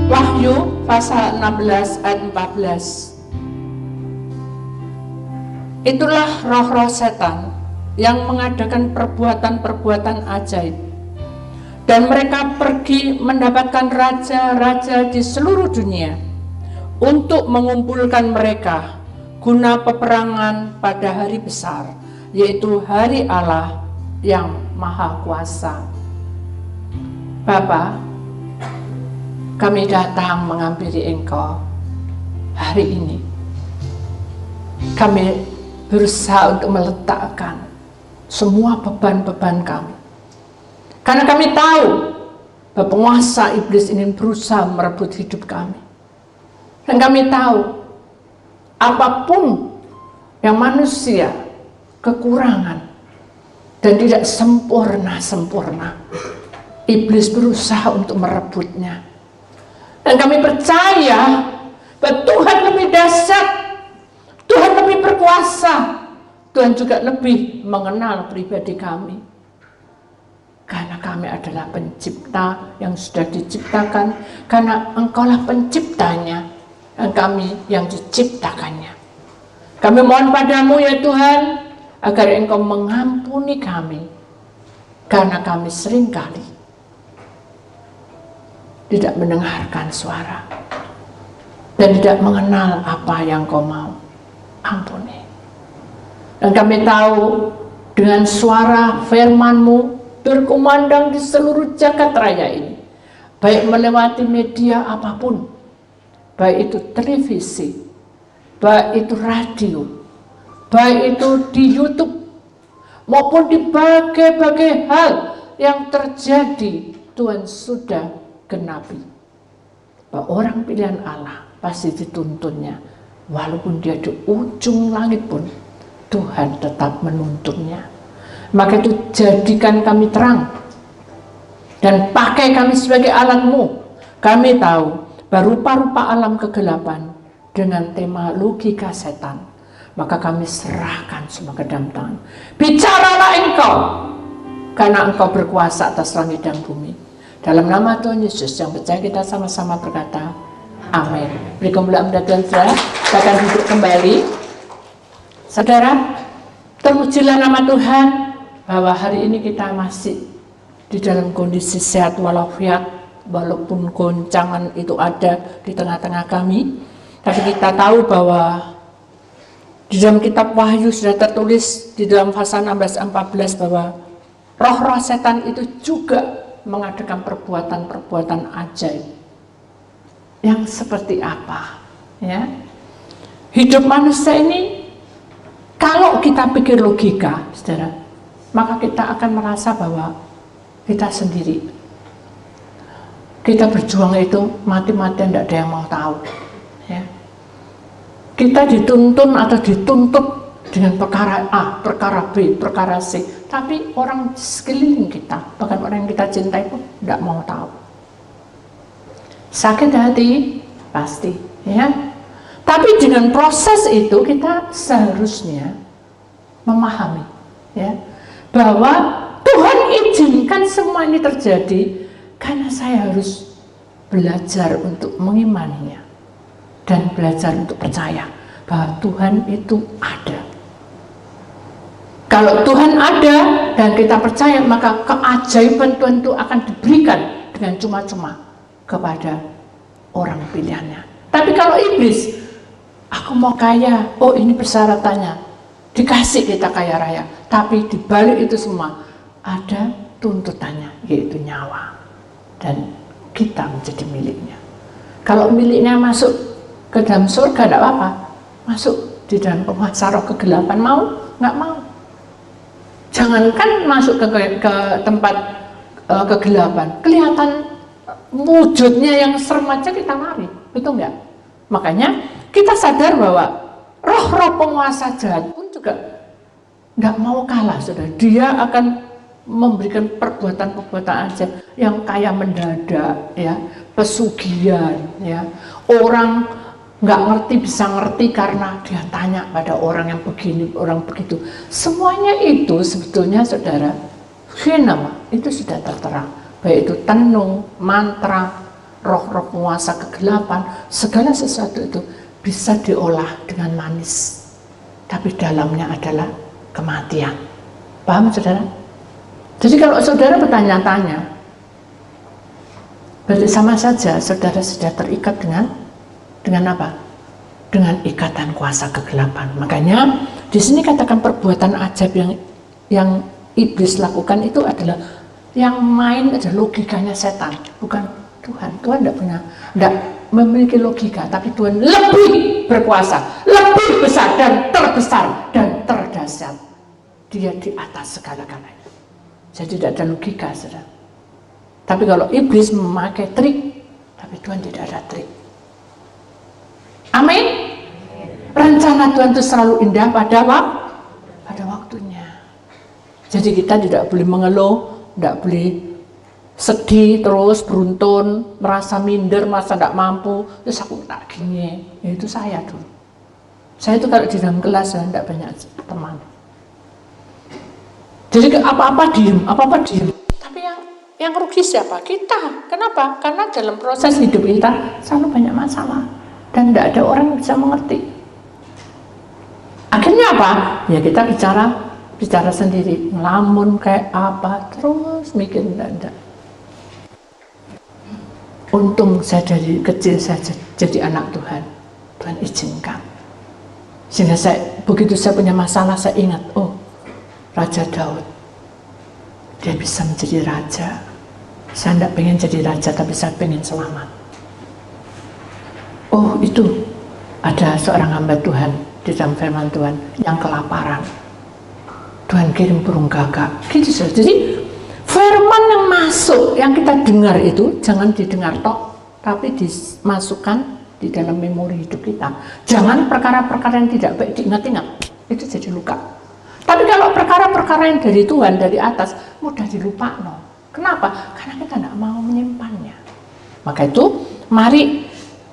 Wahyu pasal 16 ayat 14. Itulah roh-roh setan yang mengadakan perbuatan-perbuatan ajaib, dan mereka pergi mendapatkan raja-raja di seluruh dunia untuk mengumpulkan mereka guna peperangan pada hari besar, yaitu hari Allah yang Maha Kuasa. Bapa, kami datang menghampiri Engkau hari ini. Kami berusaha untuk meletakkan semua beban-beban kami, karena kami tahu bahwa penguasa iblis ini berusaha merebut hidup kami. Dan kami tahu apapun yang manusia kekurangan dan tidak sempurna, iblis berusaha untuk merebutnya. Dan kami percaya bahwa Tuhan lebih dahsyat, Tuhan lebih berkuasa, Tuhan juga lebih mengenal pribadi kami. Karena kami adalah pencipta yang sudah diciptakan, karena Engkaulah penciptanya, dan kami yang diciptakannya. Kami mohon padamu ya Tuhan, agar Engkau mengampuni kami, karena kami seringkali tidak mendengarkan suara dan tidak mengenal apa yang Kau mau. Ampuni. Dan kami tahu dengan suara firman-Mu berkumandang di seluruh jagat raya ini, baik melewati media apapun, baik itu televisi, baik itu radio, baik itu di YouTube, maupun di berbagai hal yang terjadi. Tuhan sudah genapi bahwa orang pilihan Allah pasti dituntunnya, walaupun dia di ujung langit pun Tuhan tetap menuntunnya. Maka itu jadikan kami terang dan pakai kami sebagai alat-Mu. Kami tahu bahwa rupa-rupa alam kegelapan dengan tema logika setan, maka kami serahkan semua ke dalam tangan. Bicaralah Engkau, karena Engkau berkuasa atas langit dan bumi. Dalam nama Tuhan Yesus yang percaya, kita sama-sama berkata amin. Beri kemuliaan kepada Tuhan. Saudara, kita akan duduk kembali. Saudara, terpujilah nama Tuhan bahwa hari ini kita masih di dalam kondisi sehat walafiat, walaupun goncangan itu ada di tengah-tengah kami. Tapi kita tahu bahwa di dalam kitab Wahyu sudah tertulis di dalam pasal 16-14 bahwa roh-roh setan itu juga mengadakan perbuatan-perbuatan ajaib. Yang seperti apa? Ya, hidup manusia ini, kalau kita pikir logika, saudara, maka kita akan merasa bahwa kita sendiri. Kita berjuang itu mati-matian, tidak ada yang mau tahu. Ya. Kita dituntun atau dituntut dengan perkara A, perkara B, perkara C, tapi orang sekeliling kita, bahkan orang yang kita cintai pun tidak mau tahu. Sakit hati pasti, ya. Tapi dengan proses itu kita seharusnya memahami, ya, bahwa Tuhan izinkan semua ini terjadi karena saya harus belajar untuk mengimaninya dan belajar untuk percaya bahwa Tuhan itu ada. Kalau Tuhan ada dan kita percaya, maka keajaiban Tuhan itu akan diberikan dengan cuma-cuma kepada orang pilihannya. Tapi kalau iblis, aku mau kaya, oh ini persyaratannya, dikasih kita kaya raya. Tapi dibalik itu semua ada tuntutannya, yaitu nyawa, dan kita menjadi miliknya. Kalau miliknya masuk ke dalam surga, tidak apa-apa. Masuk di dalam penguasa roh kegelapan, mau? Nggak mau. Jangankan masuk ke tempat kegelapan, kelihatan wujudnya yang serem aja kita lari, betul nggak? Makanya kita sadar bahwa roh-roh penguasa jahat pun juga nggak mau kalah, saudara. Dia akan memberikan perbuatan-perbuatan aja yang kaya mendadak, ya, pesugihan, ya. Orang nggak ngerti bisa ngerti karena dia tanya pada orang yang begini, orang begitu. Semuanya itu sebetulnya, saudara, nama itu sudah tertera, baik itu tenung, mantra, roh-roh penguasa kegelapan, segala sesuatu itu bisa diolah dengan manis. Tapi dalamnya adalah kematian. Paham saudara? Jadi kalau saudara bertanya-tanya, berarti sama saja saudara sudah terikat dengan apa? Dengan ikatan kuasa kegelapan. Makanya di sini katakan perbuatan ajaib yang iblis lakukan itu adalah yang main adalah logikanya setan, bukan Tuhan. Tuhan tidak memiliki logika, tapi Tuhan lebih berkuasa, lebih besar dan terbesar dan terdahsyat. Dia di atas segala-galanya. Jadi tidak ada logika, saudara. Tapi kalau iblis memakai trik, tapi Tuhan tidak ada trik. Amin. Rencana Tuhan itu selalu indah pada waktunya. Jadi kita tidak boleh mengeluh, tidak boleh sedih terus, beruntun, merasa minder, merasa tidak mampu. Terus aku tak gini, ya itu saya dulu. Saya itu kalau di dalam kelas saya tidak banyak teman. Jadi apa-apa diem. Tapi yang rugi siapa? Kita. Kenapa? Karena dalam proses hidup kita selalu banyak masalah dan tidak ada orang yang bisa mengerti. Akhirnya apa? Ya kita bicara sendiri, ngelamun kayak apa, terus mikir enggak. Untung saya dari kecil saya jadi anak Tuhan. Tuhan izinkan. Sehingga begitu saya punya masalah, saya ingat, oh, Raja Daud, dia bisa menjadi raja. Saya tidak pengen jadi raja, tapi saya pengen selamat. Oh, itu ada seorang hamba Tuhan di dalam firman Tuhan yang kelaparan. Tuhan kirim burung gagak. Gitu saja. Jadi firman yang masuk, yang kita dengar itu jangan didengar tok, tapi dimasukkan di dalam memori hidup kita. Jangan perkara-perkara yang tidak baik diingat-ingat, itu jadi luka. Tapi kalau perkara-perkara yang dari Tuhan, dari atas, mudah dilupakan. Kenapa? Karena kita tidak mau menyimpannya. Maka itu, mari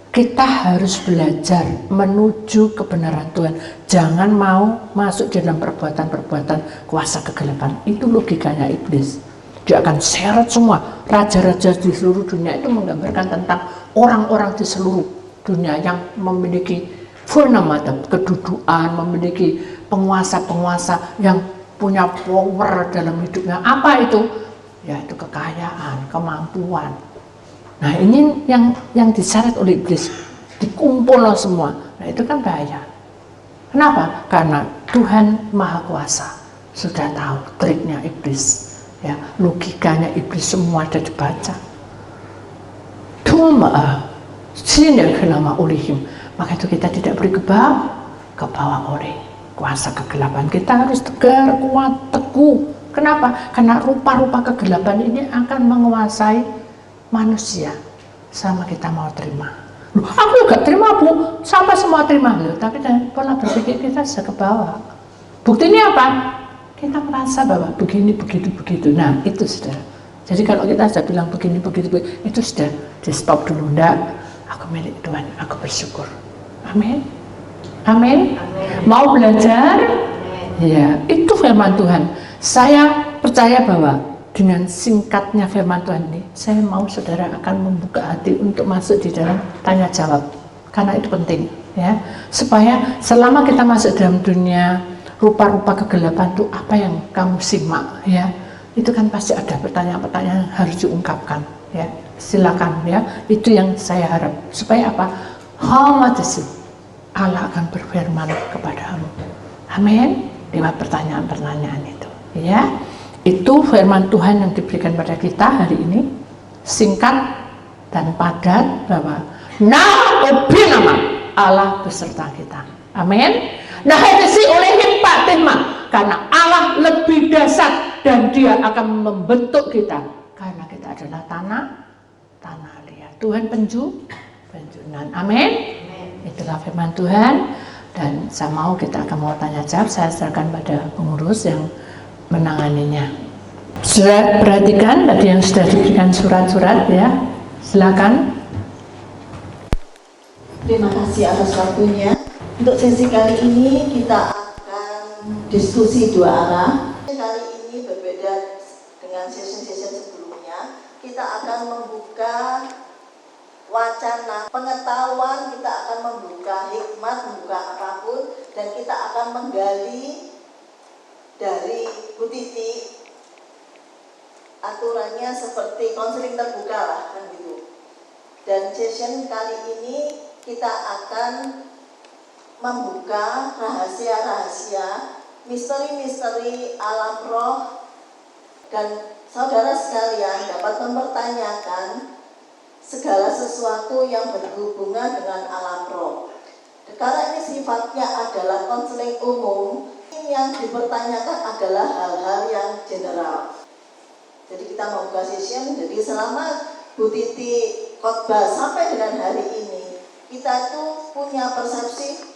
kita harus belajar menuju kebenaran Tuhan. Jangan mau masuk dalam perbuatan-perbuatan kuasa kegelapan. Itu logikanya iblis. Dia akan seret semua. Raja-raja di seluruh dunia itu menggambarkan tentang orang-orang di seluruh dunia yang memiliki kedudukan, memiliki penguasa-penguasa yang punya power dalam hidupnya. Apa itu? Yaitu kekayaan, kemampuan. Nah ini yang diseret oleh iblis, dikumpul semua. Nah itu kan bahaya. Kenapa? Karena Tuhan Maha Kuasa sudah tahu triknya iblis, ya, logikanya iblis semua ada dibaca. Maka itu kita tidak boleh kebawa oleh kuasa kegelapan. Kita harus tegar, kuat, teguh. Kenapa? Karena rupa-rupa kegelapan ini akan menguasai manusia sama kita mau terima. Loh, aku gak terima, Bu. Siapa semua terima? Loh, tapi pola berpikir kita sudah ke bawah. Buktinya apa? Kita merasa bahwa begini, begitu. Nah, itu sudah. Jadi kalau kita sudah bilang begini, begitu, itu sudah di stop dulu. Enggak, aku milik Tuhan, aku bersyukur. Amin. Amin. Mau belajar? Amen. Ya, itu firman Tuhan. Saya percaya bahwa dengan singkatnya firman Tuhan ini, saya mau saudara akan membuka hati untuk masuk di dalam tanya jawab, karena itu penting, ya, supaya selama kita masuk dalam dunia rupa-rupa kegelapan itu apa yang kamu simak, ya, itu kan pasti ada pertanyaan-pertanyaan yang harus diungkapkan, ya, silakan, ya, itu yang saya harap, supaya apa? Allah akan berfirman kepadamu, amin, lewat pertanyaan-pertanyaan itu, ya. Itu firman Tuhan yang diberikan pada kita hari ini, singkat dan padat, bahwa nama Allah beserta kita, amin. Nah ini oleh Pak Tema, karena Allah lebih dahsyat dan Dia akan membentuk kita, karena kita adalah tanah liat. Tuhan penjunan, amin. Itulah firman Tuhan, dan saya mau kita akan mau tanya jawab. Saya serahkan pada pengurus yang menanganinya. Sudah perhatikan tadi yang sudah diberikan surat-surat, ya, silakan. Terima kasih atas waktunya. Untuk sesi kali ini kita akan diskusi dua arah. Kali ini berbeda dengan sesi-sesi sebelumnya. Kita akan membuka wacana, pengetahuan, kita akan membuka hikmat, membuka apapun, dan kita akan menggali dari Bu Titi. Aturannya seperti konseling terbuka lah, kan gitu. Dan session kali ini kita akan membuka rahasia-rahasia, misteri-misteri alam roh, dan saudara sekalian dapat mempertanyakan segala sesuatu yang berhubungan dengan alam roh. Karena ini sifatnya adalah konseling umum, yang dipertanyakan adalah hal-hal yang general. Jadi kita membuka session, jadi selama Bu Titi khotbah sampai dengan hari ini, kita itu punya persepsi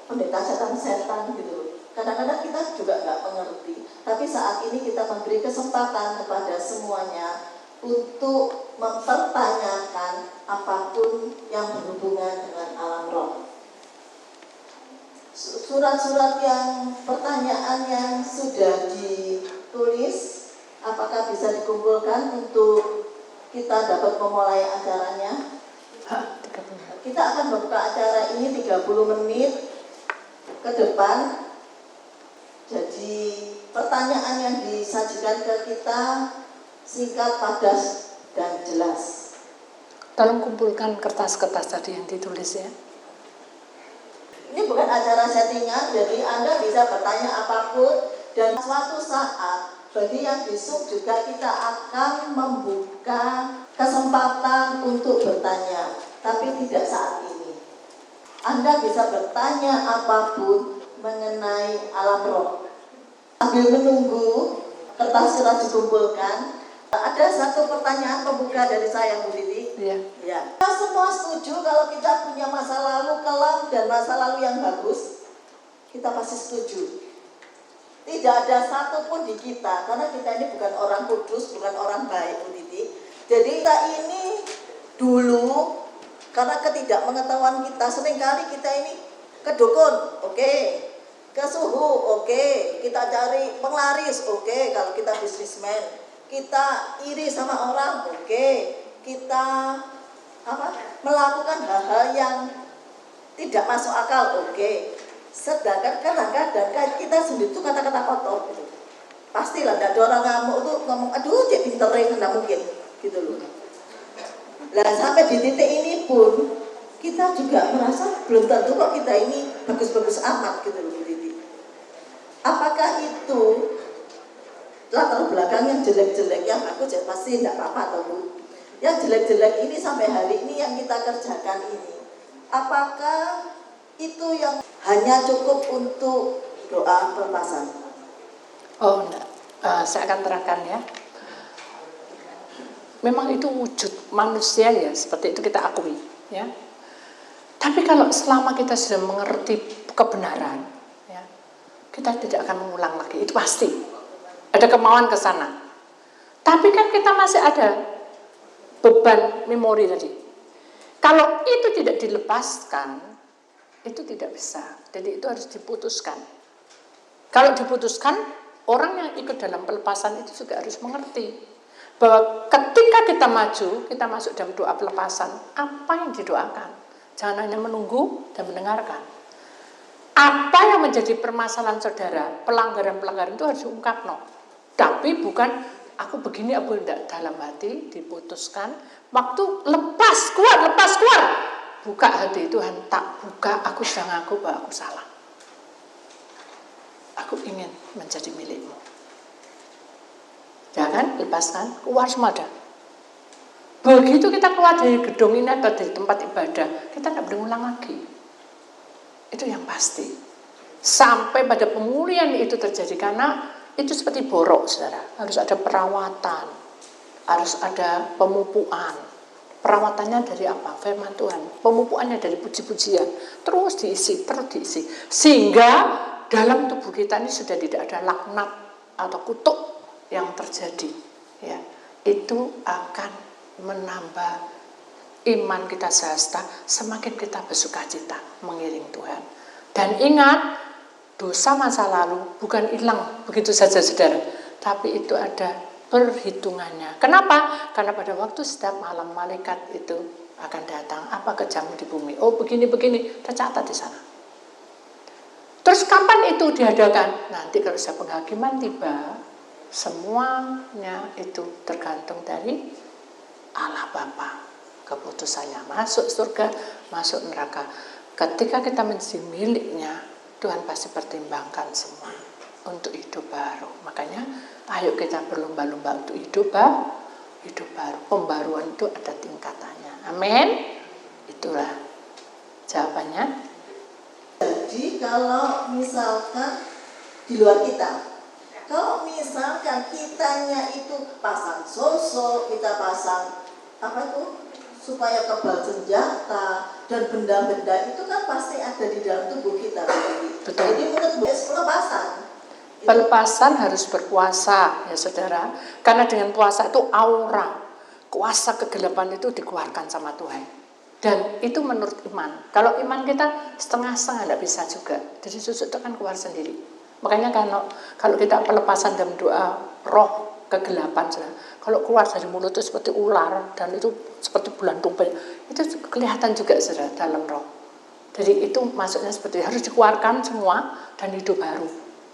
pendeta setan gitu. Kadang-kadang kita juga nggak mengerti. Tapi saat ini kita memberi kesempatan kepada semuanya untuk mempertanyakan apapun yang berhubungan dengan alam roh. Surat-surat yang pertanyaan yang sudah ditulis, apakah bisa dikumpulkan untuk kita dapat memulai acaranya? Kita akan membuka acara ini 30 menit ke depan. Jadi pertanyaan yang disajikan ke kita singkat, padat, dan jelas. Tolong kumpulkan kertas-kertas tadi yang ditulis ya. Ini bukan acara settingan, jadi Anda bisa bertanya apapun, dan suatu saat bagi yang besok juga kita akan membuka kesempatan untuk bertanya, tapi tidak saat ini. Anda bisa bertanya apapun mengenai alam roh. Sambil menunggu kertas-kertas dikumpulkan, ada satu pertanyaan pembuka dari saya, Bu Titi. Iya. Ya. Kita semua setuju kalau kita punya masa lalu kelam dan masa lalu yang bagus, kita pasti setuju. Tidak ada satupun di kita, karena kita ini bukan orang kudus, bukan orang baik, Bu Titi. Jadi kita ini dulu, karena ketidakmengetahuan kita, seringkali kita ini ke dukun, oke. Ke suhu, oke. Kita cari penglaris, oke. Kalau kita bisnismen, kita iri sama orang, oke. Kita melakukan hal-hal yang tidak masuk akal, oke. Sedangkan kadang-kadang kita sendiri itu kata-kata kotor gitu. Pastilah tidak ada orang ngamuk tuh ngomong, aduh cek pinternya, nggak mungkin gitu loh. Nah sampai di titik ini pun kita juga merasa belum tentu kok kita ini bagus-bagus amat gitu loh, Bu Titi. Apakah itu latar belakang yang jelek-jelek, yang bagus ya pasti tidak apa-apa atau Bu. Yang jelek-jelek ini sampai hari ini yang kita kerjakan ini, apakah itu yang hanya cukup untuk doa pelepasan? Oh enggak, saya akan terangkan ya. Memang itu wujud manusia ya, seperti itu kita akui ya. Tapi kalau selama kita sudah mengerti kebenaran ya, kita tidak akan mengulang lagi, itu pasti. Ada kemauan ke sana. Tapi kan kita masih ada beban memori tadi. Kalau itu tidak dilepaskan, itu tidak bisa. Jadi itu harus diputuskan. Kalau diputuskan, orang yang ikut dalam pelepasan itu juga harus mengerti bahwa ketika kita maju, kita masuk dalam doa pelepasan, apa yang didoakan? Jangan hanya menunggu dan mendengarkan. Apa yang menjadi permasalahan saudara, pelanggaran-pelanggaran itu harus diungkap, no. Tapi bukan aku begini, aku tidak, dalam hati diputuskan. Waktu lepas keluar. Buka hati itu hentak, buka, aku sudah ngaku bahwa aku salah. Aku ingin menjadi milikmu. Jangan lepaskan, keluar semua dah. Begitu kita keluar dari gedung ini atau dari tempat ibadah, kita tidak boleh ulang lagi. Itu yang pasti. Sampai pada pemulihan itu terjadi, karena itu seperti borok, saudara. Harus ada perawatan, harus ada pemupuan. Perawatannya dari apa? Firman Tuhan. Pemupuannya dari puji-pujian. Terus diisi. Sehingga dalam tubuh kita ini sudah tidak ada laknat atau kutuk yang terjadi. Ya, itu akan menambah iman kita sehasta, semakin kita bersukacita mengiring Tuhan. Dan ingat, dosa masa lalu bukan hilang begitu saja, saudara, tapi itu ada perhitungannya. Kenapa? Karena pada waktu setiap malam malaikat itu akan datang, apa kerjamu di bumi? Oh begini-begini, tercatat di sana. Terus kapan itu diadakan? Nanti kalau saya penghakiman tiba, semuanya itu tergantung dari Allah Bapa. Keputusannya masuk surga, masuk neraka. Ketika kita menjadi miliknya, Tuhan pasti pertimbangkan semua untuk hidup baru. Makanya ayo kita berlomba-lomba untuk hidup baru. Pembaruan itu ada tingkatannya. Amin. Itulah jawabannya. Jadi kalau misalkan di luar kita, kalau misalkan kitanya itu pasang sosok, kita pasang apa itu supaya kebal senjata dan benda-benda itu kan pasti ada di dalam tubuh kita. Betul. Jadi menurut Bu pelepasan. Pelepasan harus berpuasa ya saudara. Karena dengan puasa itu aura, kuasa kegelapan itu dikeluarkan sama Tuhan. Dan itu menurut iman. Kalau iman kita setengah-setengah tidak bisa juga. Jadi susuk itu kan keluar sendiri. Makanya kalau kita pelepasan dalam doa roh kegelapan, kalau keluar dari mulut itu seperti ular dan itu seperti bulan tumpeng, itu kelihatan juga saudara dalam roh. Jadi itu maksudnya seperti harus dikeluarkan semua dan hidup baru.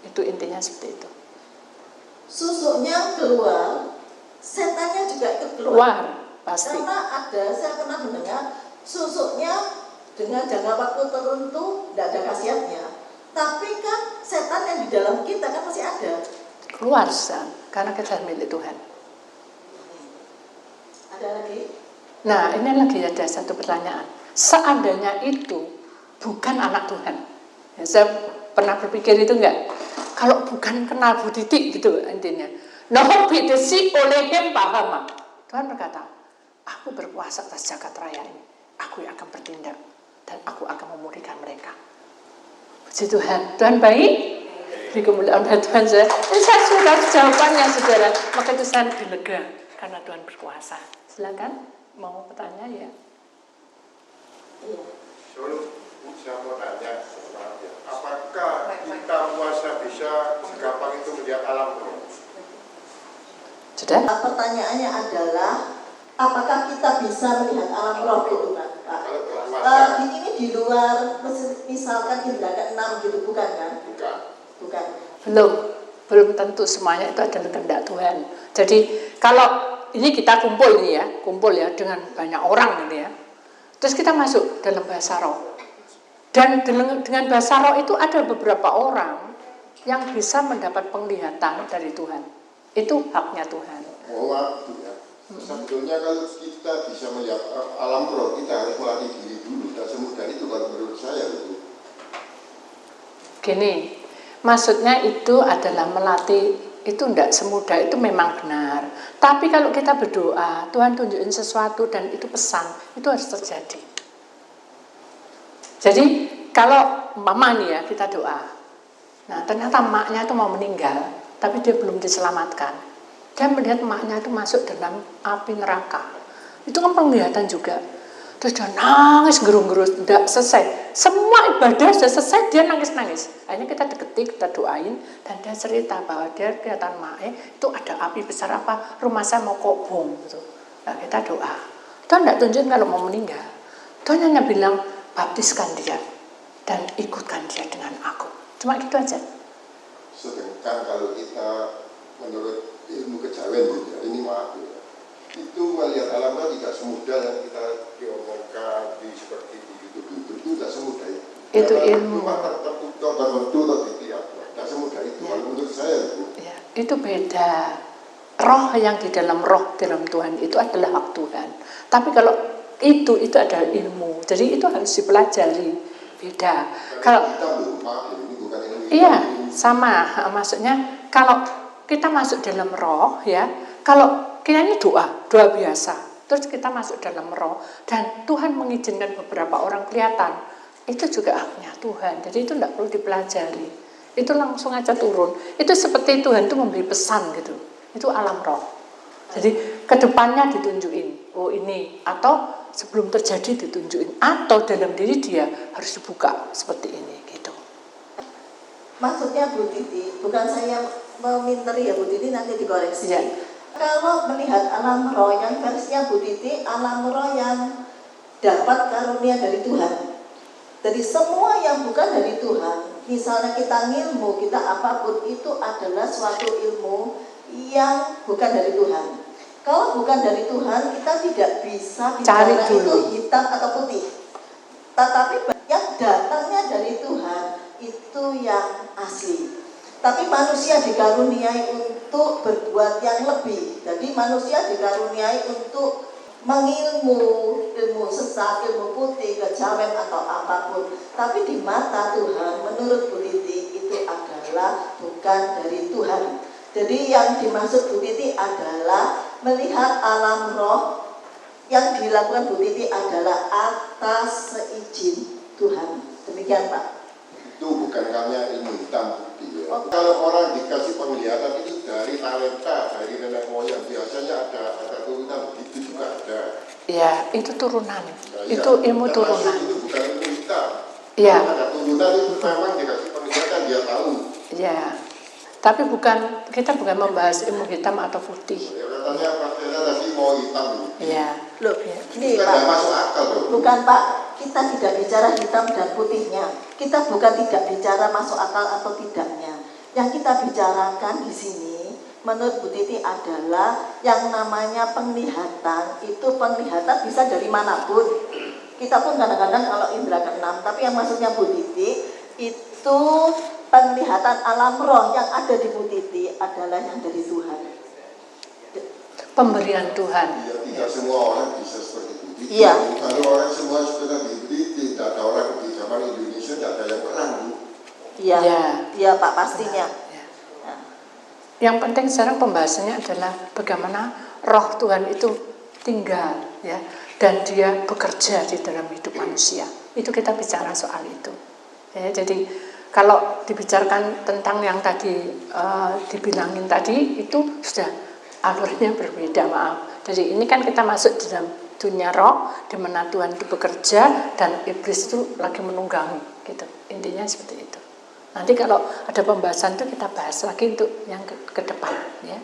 Itu intinya seperti itu. Susuknya keluar, setannya juga ikut Keluar pasti. Karena saya pernah mendengar susuknya dengan jangka waktu tertentu tidak ada khasiatnya. Tapi kan setan yang di dalam kita kan masih ada. Keluar karena kita milik Tuhan. Ada lagi? Nah ini lagi ada satu pertanyaan. Seandainya itu bukan anak Tuhan, ya, saya pernah berpikir itu enggak? Kalau bukan kenal Bu Titi gitu intinya. Nah bidesi olehim paham. Tuhan berkata, aku berkuasa atas jagat raya ini. Aku yang akan bertindak dan aku akan memulihkan mereka. Puji Tuhan, Tuhan baik. Beri kemuliaan pada Tuhan saya. Ini saya sudah jawabannya saudara. Maka itu saya lebih lega karena Tuhan berkuasa. Silakan mau bertanya ya. Iya. Saya mau tanya, apakah kita puasa bisa segampang itu melihat alam roh? Sudah? Pertanyaannya adalah, apakah kita bisa melihat alam roh gitu kan, Pak? Ini di luar, misalkan indera keenam gitu, bukan kan? Bukan. Belum tentu semuanya itu adalah kehendak Tuhan. Jadi kalau ini kita kumpul ya dengan banyak orang ini ya. Terus kita masuk dalam bahasa roh. Dan dengan bahasa roh itu ada beberapa orang yang bisa mendapat penglihatan dari Tuhan. Itu haknya Tuhan. Waktu ya. Sebetulnya kalau kita bisa melihat alam roh, kita harus melatih diri dulu. Tak semudah itu kalau menurut saya itu. Gini, maksudnya itu adalah melatih, itu tidak semudah, itu memang benar. Tapi kalau kita berdoa, Tuhan tunjukin sesuatu dan itu pesan, itu harus terjadi. Jadi kalau mama nih ya kita doa, nah ternyata emaknya itu mau meninggal, tapi dia belum diselamatkan. Dia melihat emaknya itu masuk dalam api neraka. Itu kan penglihatan juga. Terus dia nangis gerung-gerus, tidak selesai. Semua ibadah sudah selesai, dia nangis-nangis. Akhirnya kita deketi, kita doain, dan dia cerita bahwa dia kelihatan emaknya itu ada api besar apa, rumah saya mau kobong gitu. Nah kita doa. Tuhan tidak tunjukin kalau mau meninggal. Tuhan hanya bilang, baptiskan dia dan ikutkan dia dengan aku. Cuma gitu aja. Sedangkan kalau kita menurut ilmu kejawen gitu, ini maaf ya, itu melihat alam roh tidak semudah yang kita diomongkan seperti di YouTube itu tidak semudah itu. Itu ilmu. Cuma tertentu tidak semudah itu. Menurut saya itu. Ya, itu beda. Roh yang di dalam Tuhan itu adalah hak Tuhan. Tapi kalau itu adalah ilmu. Jadi itu harus dipelajari. Beda. Kalau kita belum paham, ini bukan ilmu. Iya, sama. Maksudnya kalau kita masuk dalam roh ya, kalau kita ini doa biasa. Terus kita masuk dalam roh dan Tuhan mengizinkan beberapa orang kelihatan. Itu juga haknya Tuhan. Jadi itu tidak perlu dipelajari. Itu langsung aja turun. Itu seperti Tuhan itu memberi pesan gitu. Itu alam roh. Jadi kedepannya ditunjukin. Oh ini, atau sebelum terjadi ditunjukin, atau dalam diri dia harus dibuka seperti ini gitu. Maksudnya Bu Titi, bukan saya meminteri ya Bu Titi, nanti dikoreksi. Ya. Kalau melihat alam roh yang versinya Bu Titi, alam roh yang dapat karunia dari Tuhan. Jadi semua yang bukan dari Tuhan, misalnya kita ngilmu, kita apapun, itu adalah suatu ilmu yang bukan dari Tuhan. Kalau bukan dari Tuhan, kita tidak bisa bicara itu hitam atau putih. Tetapi yang datangnya dari Tuhan itu yang asli. Tapi manusia dikaruniai untuk berbuat yang lebih. Jadi manusia dikaruniai untuk mengilmu, ilmu sesat, ilmu putih, kejawen atau apapun. Tapi di mata Tuhan, menurut Bu Titi, itu adalah bukan dari Tuhan. Jadi yang dimaksud Bu Titi adalah melihat alam roh yang dilakukan Bu Titi adalah atas seizin Tuhan. Demikian Pak. Itu bukan hanya ilmu hitam putih ya. Kalau orang dikasih penglihatan itu dari talenta, dari nenek moyang, biasanya ada turunan, begitu juga ada. Ya, itu turunan. Nah, itu ya, ilmu turunan. Itu bukan ilmu hitam. Ya. Kalau ada turunan itu memang dikasih penglihatan, dia tahu. Ya. Tapi kita bukan membahas ilmu hitam atau putih. Ya, katanya Pak tadi mau hitam. Iya. Loh, ini Pak. Pak. Masuk akal loh. Bukan Pak, kita tidak bicara hitam dan putihnya. Kita bukan tidak bicara masuk akal atau tidaknya. Yang kita bicarakan di sini, menurut Bu Titi adalah yang namanya penglihatan. Itu penglihatan bisa dari manapun. Kita pun kadang-kadang kalau indera keenam, tapi yang maksudnya Bu Titi itu penglihatan alam roh yang ada di Bu Titi adalah yang dari Tuhan. Pemberian Tuhan. Ya, tidak semua orang bisa seperti itu. Iya. Kalau orang semua seperti itu, tidak ada orang di zaman Indonesia, tidak ada yang menang. Iya, Ya. Iya Pak, pastinya. Ya. Yang penting sekarang pembahasannya adalah bagaimana roh Tuhan itu tinggal, ya, dan dia bekerja di dalam hidup manusia. Itu kita bicara soal itu. Ya, jadi kalau dibicarakan tentang yang tadi dibilangin tadi, itu sudah alurnya berbeda, maaf. Jadi ini kan kita masuk di dalam dunia roh, di mana Tuhan itu bekerja dan iblis itu lagi menunggangi, gitu. Intinya seperti itu. Nanti kalau ada pembahasan itu kita bahas lagi untuk yang ke depan, ya.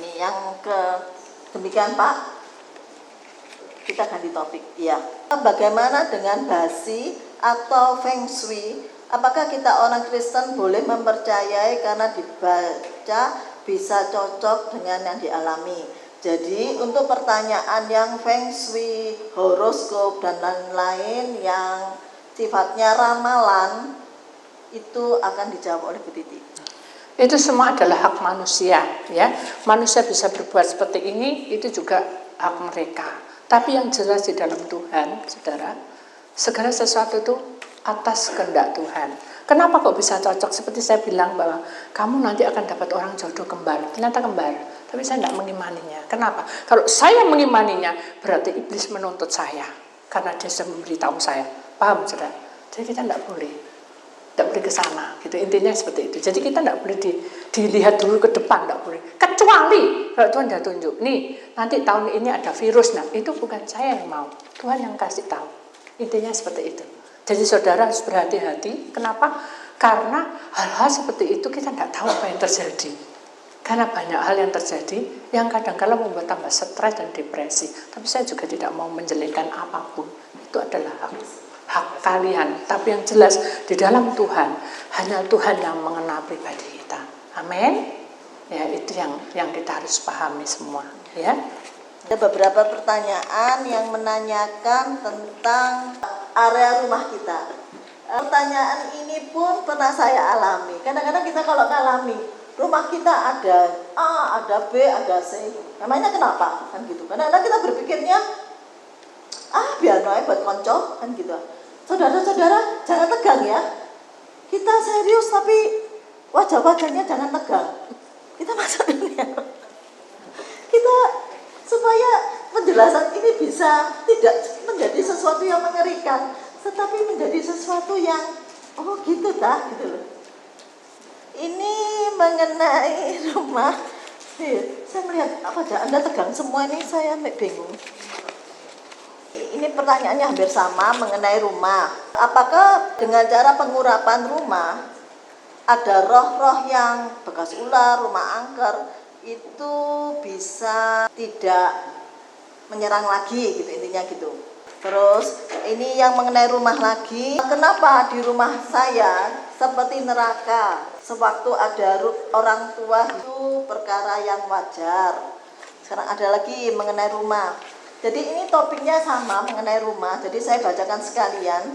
Ini yang demikian Pak. Kita ganti topik. Iya. Bagaimana dengan basi atau feng shui? Apakah kita orang Kristen boleh mempercayai karena dibaca bisa cocok dengan yang dialami? Jadi untuk pertanyaan yang feng shui, horoskop dan lain-lain yang sifatnya ramalan, itu akan dijawab oleh Bu Titi. Itu semua adalah hak manusia, ya. Manusia bisa berbuat seperti ini, itu juga hak mereka. Tapi yang jelas di dalam Tuhan, saudara, segala sesuatu itu atas kehendak Tuhan. Kenapa kok bisa cocok? Seperti saya bilang bahwa kamu nanti akan dapat orang jodoh kembar. Ternyata kembar, tapi saya tidak mengimaninya. Kenapa? Kalau saya mengimaninya, berarti iblis menuntut saya karena dia sudah memberitahu saya. Paham, saudara? Jadi kita tidak boleh ke sana, gitu. Intinya seperti itu. Jadi kita tidak boleh dilihat dulu ke depan, tidak boleh. Kecuali kalau Tuhan sudah tunjuk, nih nanti tahun ini ada virus, nah itu bukan saya yang mau, Tuhan yang kasih tahu. Intinya seperti itu. Jadi saudara harus berhati-hati. Kenapa? Karena hal-hal seperti itu kita tidak tahu apa yang terjadi. Karena banyak hal yang terjadi yang kadang-kala membuat tambah stres dan depresi. Tapi saya juga tidak mau menjelekkan apapun. Itu adalah hak kalian. Tapi yang jelas di dalam Tuhan, hanya Tuhan yang mengenal pribadi kita. Amin. Ya, itu yang kita harus pahami semua, ya. Ada beberapa pertanyaan yang menanyakan tentang area rumah kita. Pertanyaan ini pun pernah saya alami. Kadang-kadang kita kalau ngalami, rumah kita ada A, ada B, ada C. Namanya kenapa? Kan gitu. Kadang-kadang kita berpikirnya, biar noe buat konco, kan gitu. Saudara-saudara, jangan tegang ya. Kita serius tapi wajah-wajahnya jangan tegang. Kita masuk dunia. Kita supaya penjelasan ini bisa tidak menjadi sesuatu yang mengerikan, tetapi menjadi sesuatu yang gitu dah, gitu loh. Ini mengenai rumah. Saya melihat apa aja Anda tegang semua ini, saya bingung. Ini pertanyaannya hampir sama mengenai rumah. Apakah dengan cara pengurapan rumah ada roh-roh yang bekas ular, rumah angker itu bisa tidak menyerang lagi, gitu intinya gitu. Terus ini yang mengenai rumah lagi. Kenapa di rumah saya seperti neraka? Sewaktu ada orang tua itu perkara yang wajar. Sekarang ada lagi mengenai rumah. Jadi ini topiknya sama mengenai rumah. Jadi saya bacakan sekalian.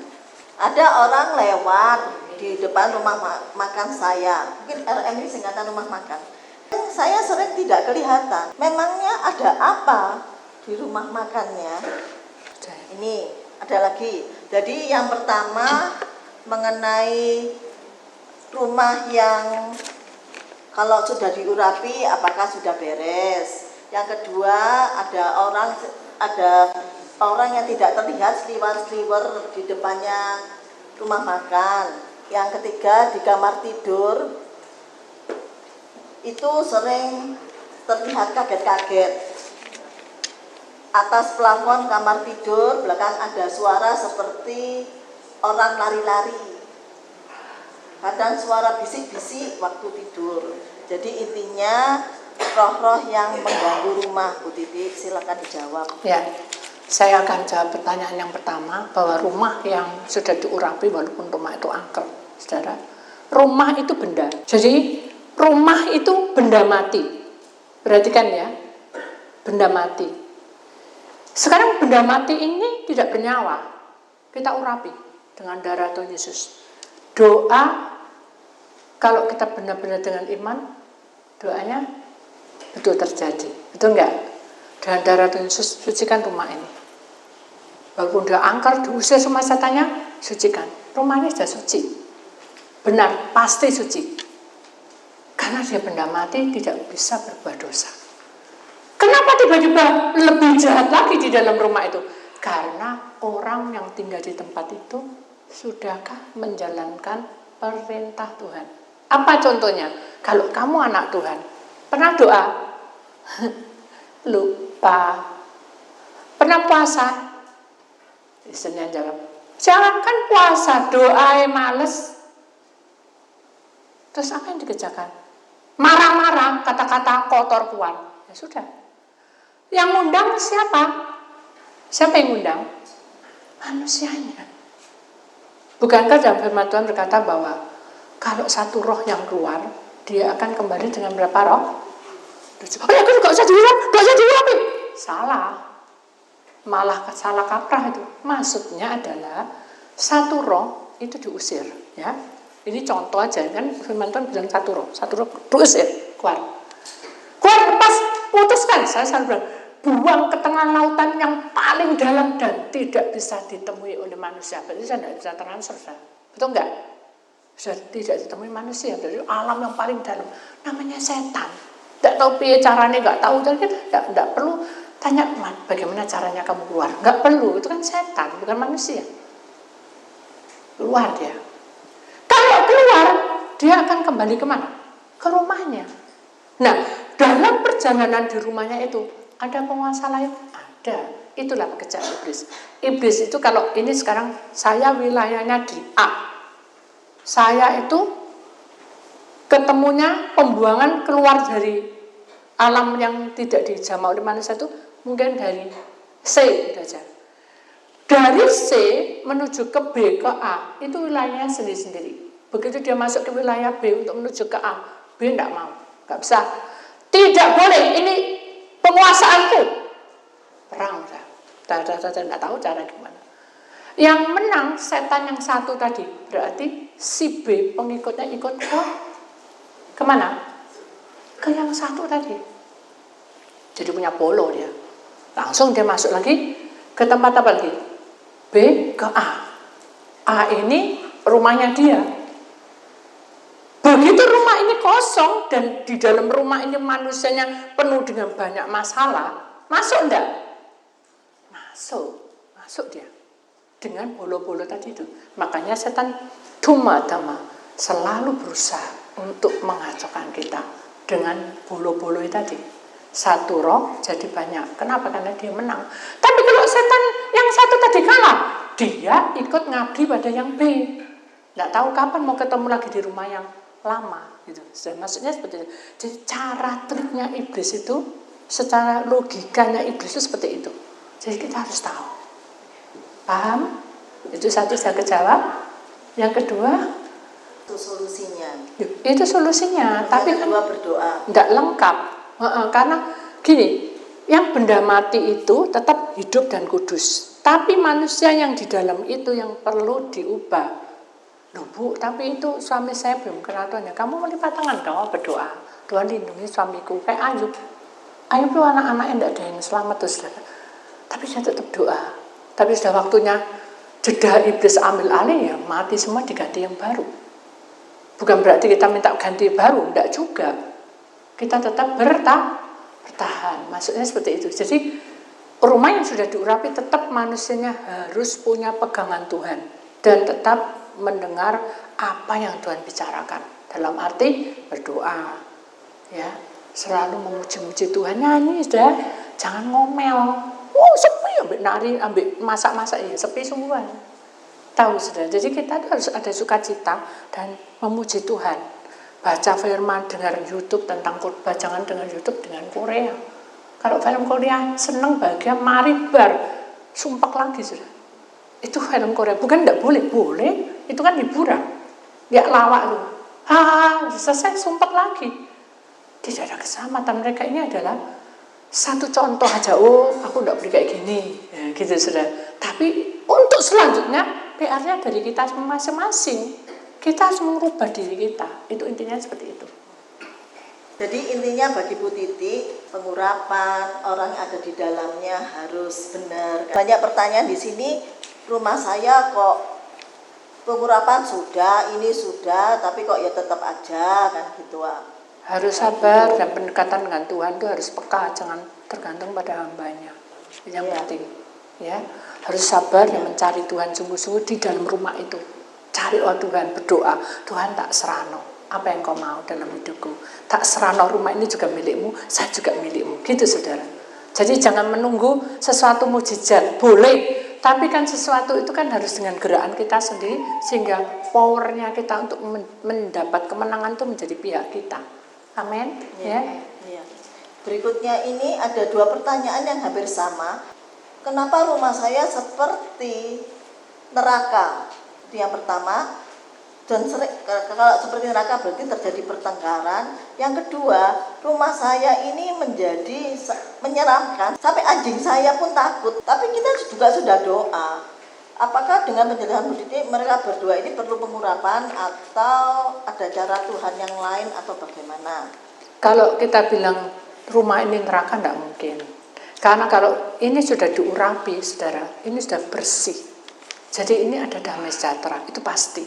Ada orang lewat di depan rumah makan saya. Mungkin RM ini singkatan rumah makan. Saya sering tidak kelihatan. Memangnya ada apa di rumah makannya? Ini ada lagi. Jadi yang pertama mengenai rumah yang kalau sudah diurapi apakah sudah beres. Yang kedua ada orang yang tidak terlihat seliwer-seliwer di depannya rumah makan. Yang ketiga di kamar tidur itu sering terlihat kaget-kaget. Atas plafon kamar tidur belakang ada suara seperti orang lari-lari. Kadang suara bisik-bisik waktu tidur. Jadi intinya roh-roh yang mengganggu rumah. Bu Titi, silakan dijawab. Ya, saya akan jawab pertanyaan yang pertama, bahwa rumah yang sudah diurapi walaupun rumah itu angker, saudara. Rumah itu benda. Jadi rumah itu benda mati. Perhatikan ya, benda mati. Sekarang benda mati ini tidak bernyawa. Kita urapi dengan darah Tuhan Yesus. Doa, kalau kita benar-benar dengan iman, doanya betul terjadi. Betul enggak? Dengan darah Tuhan Yesus, sucikan rumah ini. Walaupun dia angker, diusir semua setannya, sucikan. Rumah ini sudah suci. Benar, pasti suci. Karena dia benda mati, tidak bisa berbuat dosa. Kenapa tiba-tiba lebih jahat lagi di dalam rumah itu? Karena orang yang tinggal di tempat itu sudahkah menjalankan perintah Tuhan? Apa contohnya? Kalau kamu anak Tuhan, pernah doa? Lupa. Pernah puasa? Istrinya jawab, jangankan puasa, doa males. Terus apa yang dikerjakan? Marah-marah, kata-kata kotor keluar. Ya sudah. Yang ngundang siapa? Siapa yang ngundang? Manusianya. Bukankah dalam firman Tuhan berkata bahwa kalau satu roh yang keluar, dia akan kembali dengan berapa roh? Oh ya, gak usah diurap. Salah. Malah salah kaprah itu. Maksudnya adalah satu roh itu diusir. Ya. Ini contoh aja kan, firman Tuhan bilang satu roh diusir, keluar. Lepas, putuskan. Saya selalu bilang, buang ke tengah lautan yang paling dalam dan tidak bisa ditemui oleh manusia. Berarti saya tidak bisa transfer. Betul enggak? Sudah tidak ditemui manusia. Dari alam yang paling dalam. Namanya setan. Tidak tahu caranya, enggak tahu. Tidak perlu tanya, bagaimana caranya kamu keluar. Enggak perlu. Itu kan setan, bukan manusia. Keluar dia. Kalau keluar, dia akan kembali kemana? Ke rumahnya. Nah, dalam perjalanan di rumahnya itu, ada penguasa lain? Ada. Itulah pekerjaan iblis. Iblis itu kalau ini sekarang saya wilayahnya di A. Saya itu ketemunya pembuangan keluar dari alam yang tidak dijamah oleh manusia itu mungkin dari C saja. Dari C menuju ke B ke A itu wilayahnya sendiri-sendiri. Begitu dia masuk ke wilayah B untuk menuju ke A, B tidak mau, nggak bisa. Tidak boleh, ini penguasaanku. Perang udah. Tidak tahu cara gimana. Yang menang setan yang satu tadi. Berarti si B pengikutnya ikut ke kemana? Ke yang satu tadi. Jadi punya polo dia. Langsung dia masuk lagi ke tempat apa lagi? B ke A. A ini rumahnya dia. Begitu rumah ini kosong dan di dalam rumah ini manusianya penuh dengan banyak masalah, masuk enggak? Masuk dia. Dengan bolo-bolo tadi itu. Makanya setan dama selalu berusaha untuk mengacaukan kita dengan bolo-bolo tadi. Satu roh jadi banyak. Kenapa? Karena dia menang. Tapi kalau setan yang satu tadi kalah, dia ikut ngabdi pada yang B. Nggak tahu kapan mau ketemu lagi di rumah yang lama gitu. Maksudnya seperti itu. Jadi cara triknya iblis itu, secara logikanya iblis itu seperti itu. Jadi kita harus tahu. Paham? Itu satu saya kejawab. Yang kedua, Itu solusinya. itu solusinya. Tapi Yang kan kedua berdoa. tidak lengkap. Karena gini, yang benda mati itu tetap hidup dan kudus. Tapi manusia yang di dalam itu yang perlu diubah. Loh Bu, tapi itu suami saya belum kenal Tuhan ya. Kamu melipat tangan dong berdoa. Tuhan lindungi suamiku. Kayak Ayub. Ayub itu anak-anaknya tidak ada yang selamat tuh saudara. Tapi saya tetap doa. Tapi sudah waktunya jeda iblis ambil alih ya, mati semua diganti yang baru. Bukan berarti kita minta ganti baru, enggak juga. Kita tetap bertahan. Maksudnya seperti itu. Jadi rumah yang sudah diurapi tetap manusianya harus punya pegangan Tuhan dan tetap mendengar apa yang Tuhan bicarakan. Dalam arti berdoa, ya, selalu memuji-muji Tuhan, nyanyi sudah, jangan ngomel. Oh sepi, ambil nari, ambil masak-masak ya, sepi sungguhan. Tahu sudah. Jadi kita harus ada sukacita dan memuji Tuhan. Baca firman, dengar YouTube tentang khotbah, jangan dengar YouTube dengan Korea. Kalau film Korea seneng bahagia, mari bar, sumpek lagi sudah. Itu film Korea, bukan tidak boleh, itu kan hiburan. Ya lawak tuh. Selesai sumpek lagi. Tidak ada keselamatan. Mereka ini adalah satu contoh aja. Oh, aku tidak boleh kayak gini, ya, gitu sudah. Tapi untuk selanjutnya PR-nya dari kita masing-masing. Kita harus merubah diri kita. Itu intinya seperti itu. Jadi intinya bagi Bu Titi, pengurapan orang yang ada di dalamnya harus benar. Banyak pertanyaan di sini, rumah saya kok pengurapan sudah, ini sudah, tapi kok ya tetap aja kan gitu. Harus sabar dan pendekatan dengan Tuhan itu harus peka, jangan tergantung pada hambanya. Yang penting, ya harus sabar dan mencari Tuhan sungguh-sungguh di dalam rumah itu. Cari Tuhan, berdoa, Tuhan tak serano apa yang kau mau dalam hidupku. Tak serano rumah ini juga milikmu, saya juga milikmu. Gitu saudara. Jadi jangan menunggu sesuatu mukjizat. Boleh, tapi kan sesuatu itu kan harus dengan gerakan kita sendiri, sehingga powernya kita untuk mendapat kemenangan itu menjadi pihak kita. Amin. Ya. Berikutnya ini ada 2 pertanyaan yang hampir sama. Kenapa rumah saya seperti neraka? Itu yang pertama. Dan kalau seperti neraka berarti terjadi pertengkaran. Yang kedua, rumah saya ini menjadi menyeramkan. Sampai anjing saya pun takut. Tapi kita juga sudah doa. Apakah dengan penjelasan Bu Titi mereka berdua ini perlu pengurapan atau ada cara Tuhan yang lain atau bagaimana? Kalau kita bilang rumah ini neraka tidak mungkin. Karena kalau ini sudah diurapi, saudara, ini sudah bersih. Jadi ini ada damai sejahtera, itu pasti.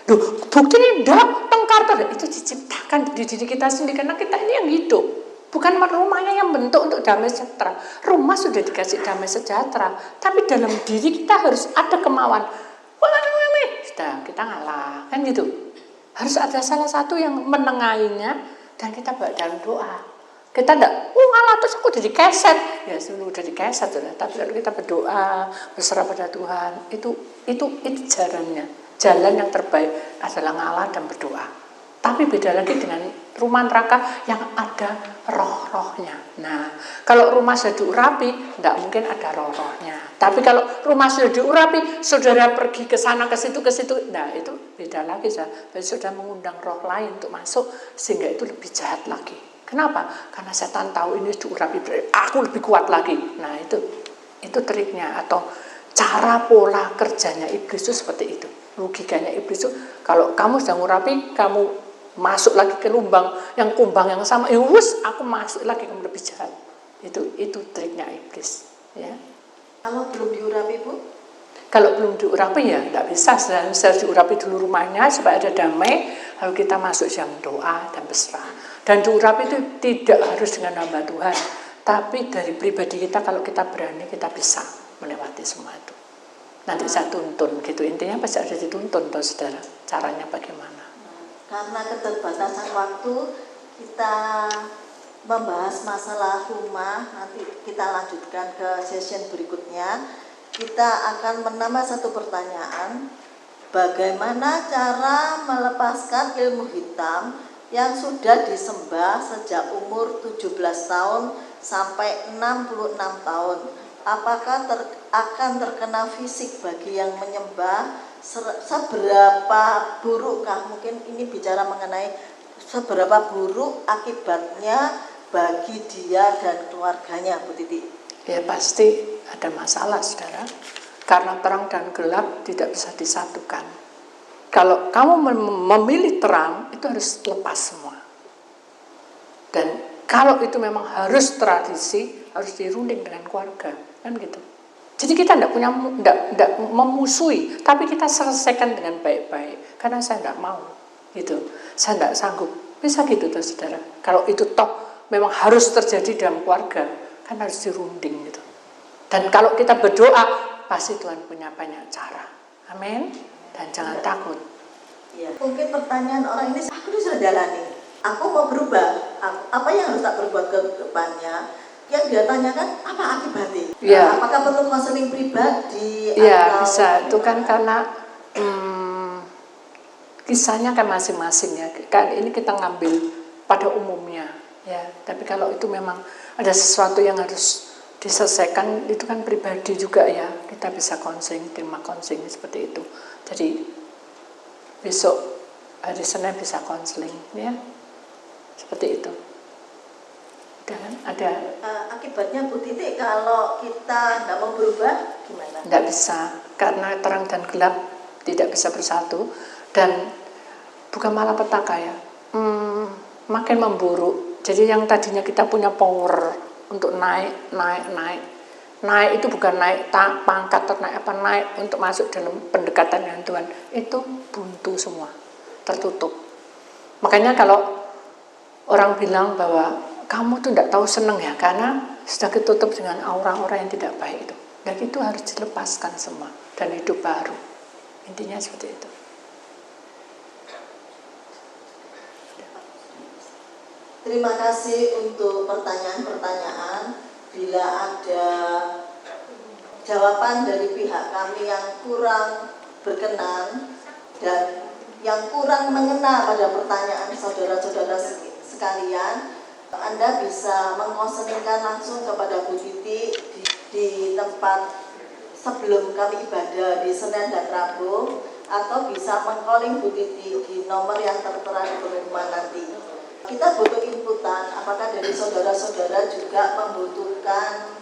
Duh, buktinya enggak, tengkar itu diciptakan di diri kita sendiri karena kita ini yang hidup. Bukan rumahnya yang bentuk untuk damai sejahtera. Rumah sudah dikasih damai sejahtera, tapi dalam diri kita harus ada kemauan. Sudah, kita ngalah, kan gitu. Harus ada salah satu yang menengahinya dan kita bawa dalam doa. Kita enggak, ngalah terus aku udah dikeset. Ya, sudah dikeset sudah. Tapi kalau kita berdoa, berserah pada Tuhan, itu jalannya. Jalan yang terbaik adalah ngalah dan berdoa. Tapi beda lagi dengan rumah neraka yang ada roh-rohnya. Nah, kalau rumah sudah diurapi, tidak mungkin ada roh-rohnya. Tapi kalau rumah sudah diurapi, saudara pergi ke sana, ke situ, nah itu beda lagi. Sudah mengundang roh lain untuk masuk, sehingga itu lebih jahat lagi. Kenapa? Karena setan tahu ini diurapi, aku lebih kuat lagi. Nah, itu triknya atau cara pola kerjanya iblis itu seperti itu. Logikanya iblis itu, kalau kamu sedang ngurapi, kamu masuk lagi ke lubang yang kumbang yang sama, aku masuk lagi, kamu lebih jahat. Itu triknya iblis, ya. Kalau belum diurapi, Bu? Kalau belum diurapi ya tidak bisa. Harus diurapi dulu rumahnya supaya ada damai, lalu kita masuk jam doa dan berserah. Dan diurapi itu tidak harus dengan hamba Tuhan, tapi dari pribadi kita. Kalau kita berani, kita bisa melewati semua itu. Nanti saya tuntun gitu, intinya pasti ada dituntun toh saudara, caranya bagaimana. Karena keterbatasan waktu, kita membahas masalah rumah, nanti kita lanjutkan ke session berikutnya. Kita akan menambah satu pertanyaan, bagaimana cara melepaskan ilmu hitam yang sudah disembah sejak umur 17 tahun sampai 66 tahun. apakah akan terkena fisik bagi yang menyembah, seberapa burukkah, mungkin ini bicara mengenai seberapa buruk akibatnya bagi dia dan keluarganya, Bu Titi? Ya pasti ada masalah, saudara, karena terang dan gelap tidak bisa disatukan. Kalau kamu memilih terang, itu harus lepas semua. Dan kalau itu memang harus tradisi, harus dirunding dengan keluarga, kan gitu. Jadi kita tidak memusuhi, tapi kita selesaikan dengan baik-baik. Karena saya tidak mau, gitu. Saya tidak sanggup. Bisa gitu tuh, saudara. Kalau itu toh memang harus terjadi dalam keluarga, kan harus dirunding gitu. Dan kalau kita berdoa, pasti Tuhan punya banyak cara. Amin. Dan jangan takut. Ya, mungkin pertanyaan orang ini, aku sudah jalani, aku mau berubah, apa yang harus tak berbuat ke depannya? Yang dia tanyakan, apa akibatnya? Ya. Apakah perlu konseling pribadi? Ya, atau bisa. Itu kan karena kisahnya kan masing-masing ya. Kan ini kita ngambil pada umumnya, ya. Tapi kalau itu memang ada sesuatu yang harus diselesaikan, itu kan pribadi juga ya. Kita bisa konseling, terima konseling seperti itu. Jadi besok hari Senin bisa konseling, ya. Seperti itu. Dan ada akibatnya Bu Titi kalau kita tidak mau berubah gimana? Tidak bisa, karena terang dan gelap tidak bisa bersatu, dan bukan malapetaka ya, makin memburuk. Jadi yang tadinya kita punya power untuk naik itu bukan naik pangkat atau naik untuk masuk dalam pendekatan dengan Tuhan, itu buntu semua, tertutup. Makanya kalau orang bilang bahwa kamu tuh tidak tahu seneng ya, karena sudah ditutup dengan aura-aura yang tidak baik itu. Dan itu harus dilepaskan semua dan hidup baru. Intinya seperti itu. Terima kasih untuk pertanyaan-pertanyaan. Bila ada jawaban dari pihak kami yang kurang berkenan dan yang kurang mengena pada pertanyaan saudara-saudara sekalian, Anda bisa mengkonselingkan langsung kepada Bu Titi di tempat sebelum kami ibadah di Senin dan Rabu, atau bisa meng-calling Bu Titi di nomor yang tertera di pengumuman nanti. Kita butuh inputan, apakah dari saudara-saudara juga membutuhkan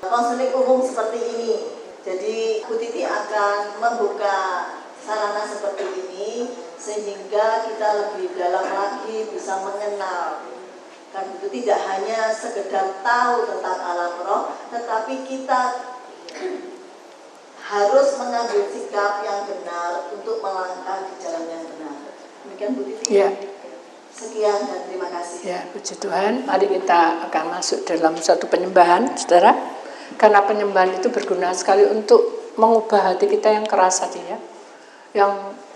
konseling umum seperti ini. Jadi Bu Titi akan membuka sarana seperti ini sehingga kita lebih dalam lagi bisa mengenal. Kan itu tidak hanya sekedar tahu tentang alam roh, tetapi kita harus mengambil sikap yang benar untuk melangkah di jalan yang benar. Demikian Bu Titi. Ya. Sekian dan terima kasih. Ya, puji Tuhan. Mari kita akan masuk dalam suatu penyembahan, saudara. Karena penyembahan itu berguna sekali untuk mengubah hati kita yang keras tadi ya.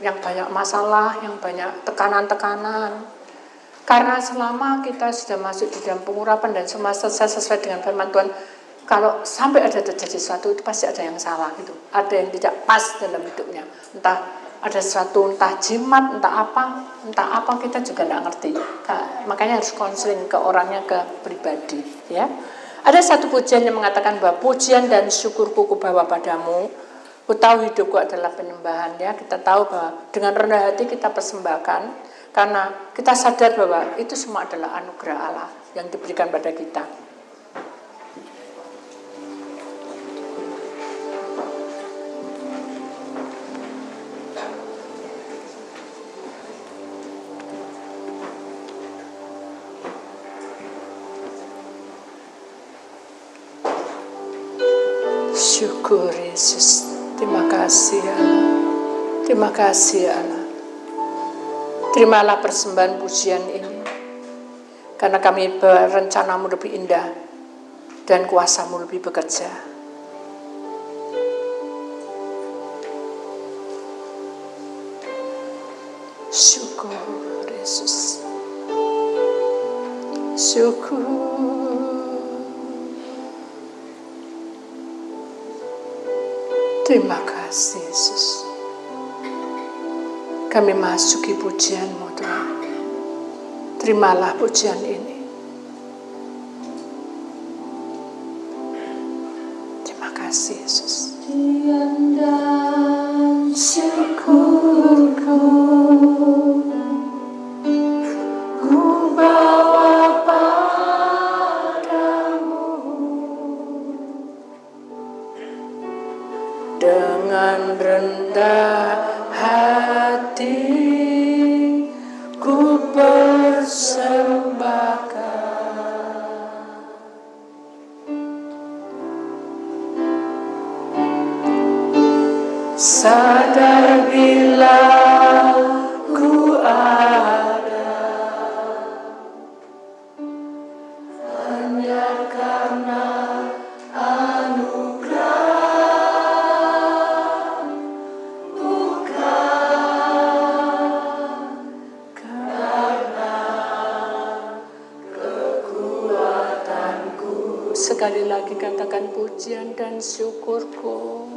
Yang banyak masalah, yang banyak tekanan-tekanan. Karena selama kita sudah masuk di dalam pengurapan dan semua selesai sesuai dengan firman Tuhan, kalau sampai ada terjadi sesuatu, itu pasti ada yang salah gitu. Ada yang tidak pas dalam hidupnya. Entah ada sesuatu, entah jimat, entah apa kita juga tidak ngerti. Makanya harus konseling ke orangnya, ke pribadi ya. Ada satu pujian yang mengatakan bahwa pujian dan syukurku kubawa padamu, ku tahu hidupku adalah penyembahan ya. Kita tahu bahwa dengan rendah hati kita persembahkan, karena kita sadar bahwa itu semua adalah anugerah Allah yang diberikan pada kita. Syukur Yesus, terima kasih Allah, terima kasih Allah. Terimalah persembahan pujian ini, karena kami berencanamu lebih indah dan kuasamu lebih bekerja. Syukur Yesus, syukur. Terima kasih Yesus. Kami masuki pujian-Mu Tuhan. Terimalah pujian ini. Terima kasih Yesus. Pujian dan syukurku ku bawa padamu, dengan rendah hati ku persembahkan. Sadar bila ku ada hanya karena anugerah, bukan karena kekuatanku. Sekali lagi katakan pujian dan syukurku.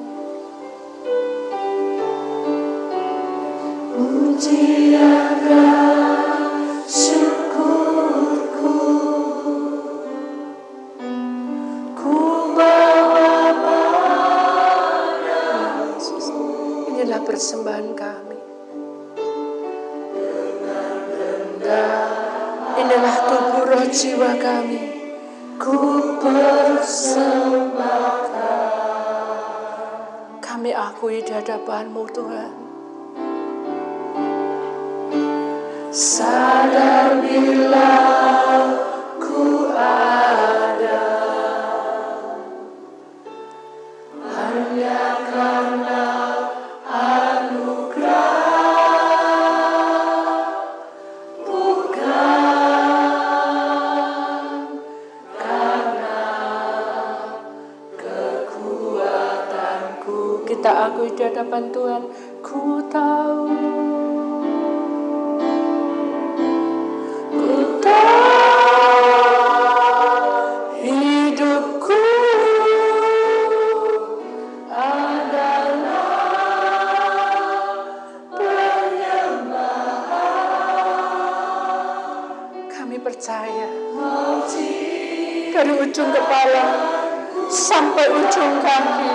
Pujian dan syukurku ku bawa padamu. Inilah persembahan kami. Dengan rendah, inilah tubuh roh jiwa kami, ku persembahkan. Kami akui di hadapan-Mu Tuhan. Sadar bila ku ada hanya karena anugerah, bukan karena kekuatanku. Kita akui di hadapan Tuhan, ku tahu. Hidupku adalah penyembahan. Kami percaya dari ujung kepala sampai ujung kaki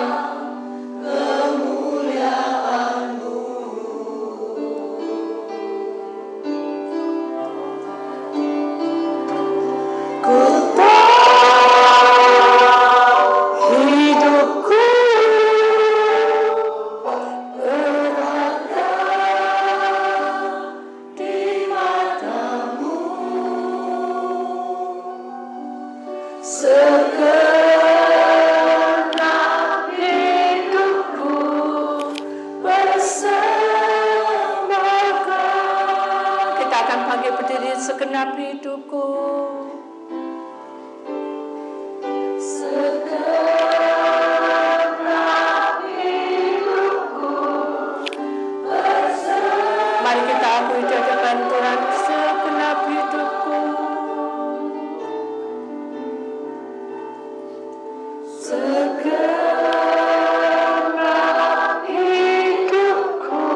segenap hidupku. Segenap hidupku bersembah. Mari kita akui di hadapan Tuhan, segenap hidupku. Segenap hidupku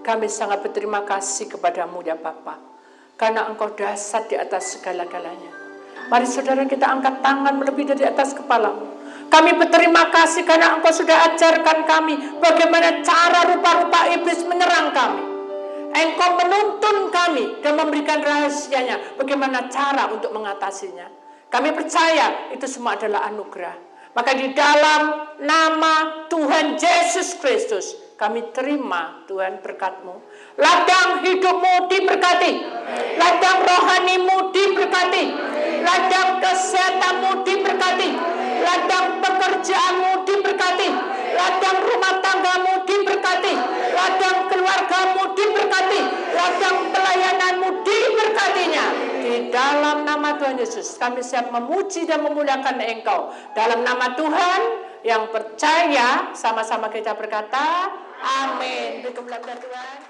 kami sangat berterima kasih kepadamu ya Bapa, karena Engkau dahsyat di atas segala-galanya. Mari saudara kita angkat tangan melebihi dari atas kepalamu. Kami berterima kasih karena Engkau sudah ajarkan kami bagaimana cara rupa-rupa iblis menyerang kami. Engkau menuntun kami dan memberikan rahasianya, bagaimana cara untuk mengatasinya. Kami percaya itu semua adalah anugerah. Maka di dalam nama Tuhan Yesus Kristus, kami terima Tuhan berkat-Mu. Ladang hidupmu diberkati. Ladang rohanimu diberkati. Ladang kesehatanmu diberkati. Ladang pekerjaanmu diberkati. Ladang rumah tanggamu diberkati. Ladang keluargamu diberkati. Ladang pelayananmu diberkatinya. Di dalam nama Tuhan Yesus, kami siap memuji dan memuliakan Engkau. Dalam nama Tuhan yang percaya, sama-sama kita berkata, amin. Berkemuliaan Tuhan.